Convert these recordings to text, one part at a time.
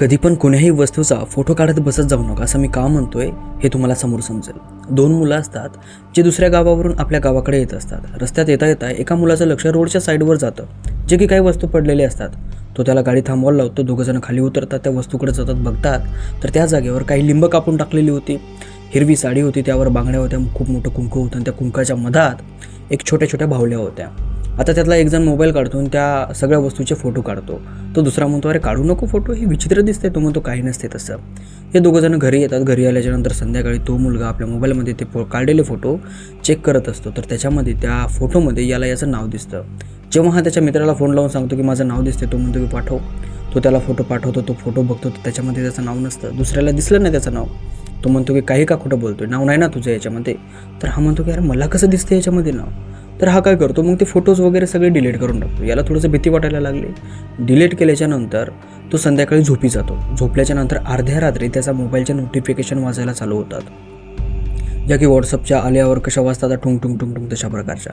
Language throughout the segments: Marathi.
कधी पण कोण्याही वस्तूचा फोटो काढत बसत जाऊ नका असं मी का म्हणतोय हे तुम्हाला समोर समजेल. दोन मुलं असतात जे दुसऱ्या गावावरून आपल्या गावाकडे येत असतात. रस्त्यात येता येता एका मुलाचं लक्ष रोडच्या साईडवर जातं, जे की काही वस्तू पडलेले असतात. तो त्याला गाडी थांबवायला लावतो. दोघंजण खाली उतरतात, त्या वस्तूकडे जातात. बघतात तर त्या जागेवर काही लिंब कापून टाकलेली होती. हिरवी साडी होती, त्यावर बांगड्या होत्या, खूप मोठं कुंकू होतं आणि त्या कुंकाच्या मधात एक छोट्या छोट्या बाहुल्या होत्या. आता त्यातला एक जण मोबाईल काढतो आणि त्या सगळ्या वस्तूचे फोटो काढतो. तो दुसरा म्हणतो, अरे काढू नको फोटो, हे विचित्र दिसते. तो म्हणतो, काही नसते तसं. हे दोघंजण घरी येतात. घरी आल्याच्यानंतर संध्याकाळी तो मुलगा आपल्या मोबाईलमध्ये ते काढलेले फोटो चेक करत असतो. तर त्याच्यामध्ये त्या फोटोमध्ये याचं नाव दिसतं. जेव्हा हा त्याच्या मित्राला फोन लावून सांगतो की माझं नाव दिसते, तो म्हणतो की पाठव. तो त्याला फोटो पाठवतो. तो फोटो बघतो तर त्याच्यामध्ये त्याचं नाव नसतं. दुसऱ्याला दिसलं नाही त्याचं नाव. तो म्हणतो की काही का खोटं बोलतोय, नाव नाही ना तुझं याच्यामध्ये. तर हा म्हणतो की अरे मला कसं दिसतं याच्यामध्ये नाव. तर हा काय करतो, मग ते फोटोज वगैरे सगळे डिलीट करून टाकतो. याला थोडंसं भीती वाटायला लागली. डिलीट केल्याच्यानंतर तो संध्याकाळी झोपी जातो. झोपल्याच्यानंतर अर्ध्या रात्री त्याचा मोबाईलचे नोटिफिकेशन वाजायला चालू होतात, ज्या की व्हॉट्सअपच्या आल्यावर कशा वाजतात टुंग टुंग टुंग टुंग तशा प्रकारच्या.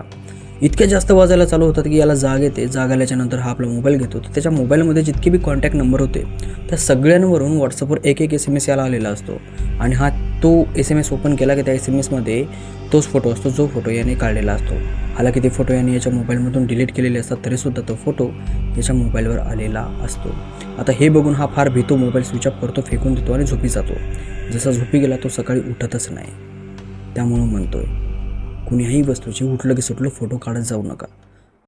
इतक्या जास्त वाजायला चालू होतात की याला जाग येते. जाग आल्याच्यानंतर हा आपला मोबाईल घेतो. तर त्याच्या मोबाईलमध्ये जितके बी कॉन्टॅक्ट नंबर होते त्या सगळ्यांवरून व्हॉट्सअपवर एक एक SMS याला आलेला असतो. आणि हा तो SMS ओपन केला की त्या SMSमध्ये तोच फोटो असतो जो फोटो याने काढलेला असतो. हालाकी ते फोटो याने याच्या मोबाईलमधून डिलीट केलेले असतात, तरीसुद्धा तो फोटो याच्या मोबाईलवर आलेला असतो. आता हे बघून हा फार भीतो. मोबाईल स्विच ऑफ करतो, फेकून देतो आणि झोपी जातो. जसा झोपी गेला तो सकाळी उठतच नाही. त्यामुळं म्हणतोय, कुण्याही वस्तूची उठलं की सुटलं फोटो काढत जाऊ नका.